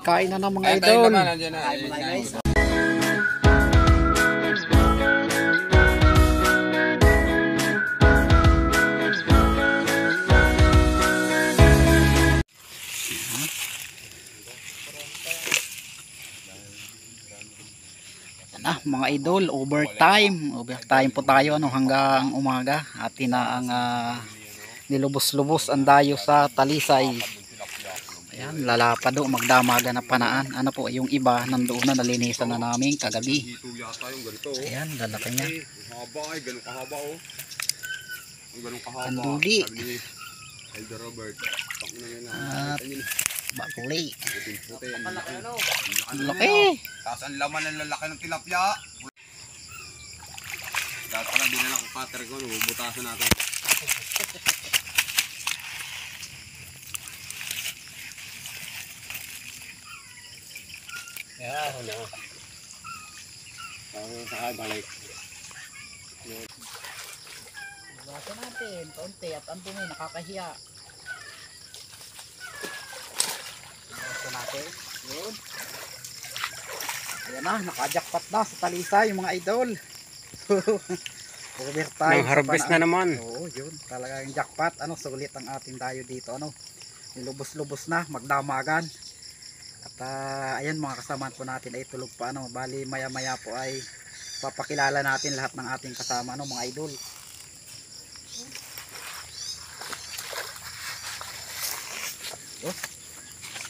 Kain na ng mga idol. Mga idol, overtime po tayo hanggang umaga. Atin na ang nilubos-lubos ang dayo sa talisay. Ayan, lalapad do, magdamaga na panaan. Ano po, yung iba nandoon na, nalinisan na namin kagabi. Ayan, lalaki niya. Kanduli at bakuli. Ang laki. Tapos ang laman ng lalaki ng tilapia. Dapat pala dinala ko cutter ko, butasan natin. Yeah, ano. Saka balik. Basta natin, kaunti at ang dumi, nakakahiya. Basta natin, yun. Ayan na, nakajakpat na sa talisay yung mga idol. Overtime. Nang harvest na naman. Oo, yun. Talagang jackpot. Sulit ang ating dayo dito. Nilubos-lubos na, magdamagan. At ayan, mga kasamaan po natin ay tulog pa. Bali maya-maya po ay papakilala natin lahat ng ating kasama, mga idol.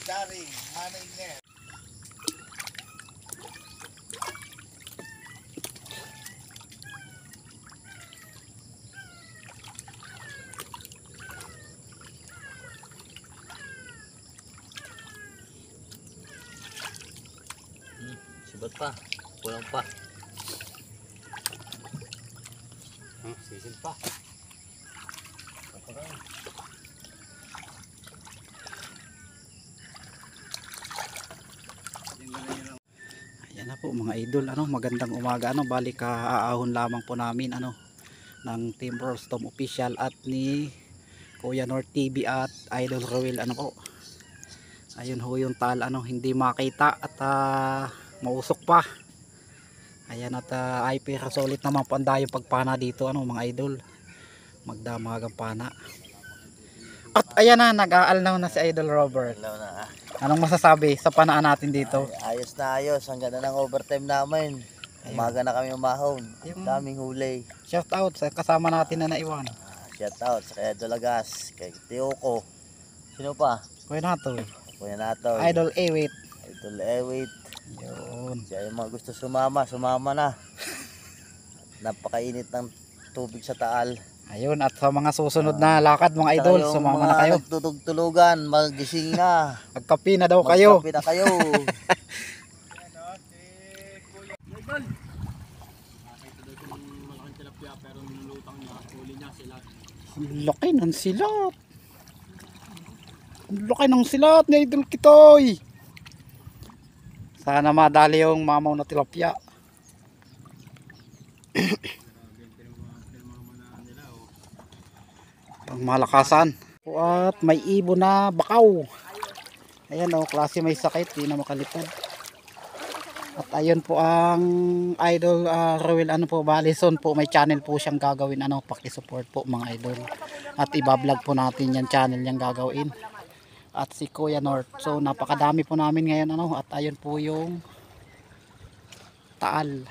Daring, manay net. Sibat pa, kulang pa. Sisid pa. Ayan na po mga idol, magandang umaga. Balik aahon lamang po namin ng Team Rostom Official at ni Kuya North TV at Idol Roel po. Ayun ho yung tal hindi makita at mausok pa. Ayan at ay pero solid naman po ang dayo pagpana dito mga idol. Magdamagang pana. At ayan na, nag-aalnaw na si Idol Robert. Hello na. Anong masasabi sa panaan natin dito? Ayos na ayos, ang ganda ng overtime namin. Umaga na kami umahon. Daming huli. Shout out sa kasama natin na naiwan. Shout out sa kaya Dolagas, kay Tiyoko. Sino pa? Kuya nato. Kuya nato. Idol Ewit. Idol Ewit. Yun. Siya yung mga gusto sumama na. Napakainit ng tubig sa Taal. Ayun, at sa mga susunod na lakad mga idol, sumama na kayo. Nagtutulugan, magising na. Magkapi na daw kayo. Magkapi na kayo. Ang laki ng silat. Ang laki ng silat ni Idol Kitoy. Sana madali yung mamaw na tilapia. Ang malakasan. At may ibon na bakaw. Ayan klase may sakit, di na makalipad. At ayun po ang Idol Roel po, Balison po, may channel po siyang gagawin paki-support po mga idol. At iba-vlog po natin yan channel niyang gagawin. At si Kuya North. So napakadami po namin ngayon at ayun po yung Taal.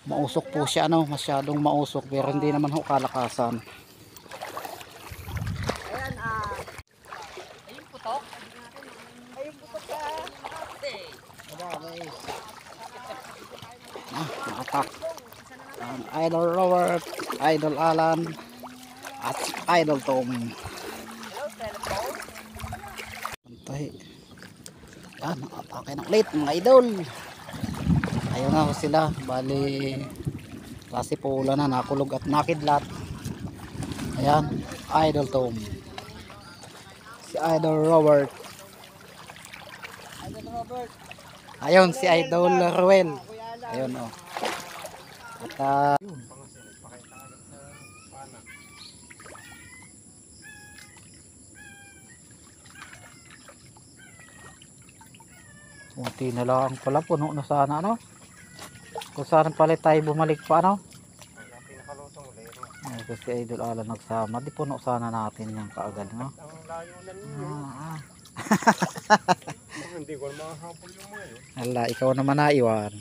Mausok po siya masyadong mausok pero hindi naman kalakasan. Ayun putok. Ayun putok ka. Nakatak ang Idol Robert, Idol Alan at Idol Tom. Pantay. Yan, nakatake ng late mga idol. Ayun na sila, bali klase po ulan na, nakulog at nakidlat. Ayan, Idol Tom, si Idol Robert, ayun si Idol Roel. Ayun at Kunti na lang pala, puno na sana ano. Kung saan pala tayo bumalik pa ano. Ay, kasi Idol Alan nagsama, di puno sana natin yung kaagad no. Ang layo na ninyo. Hindi ko mahahabol yung mga yun. Hala, ikaw naman na iwan.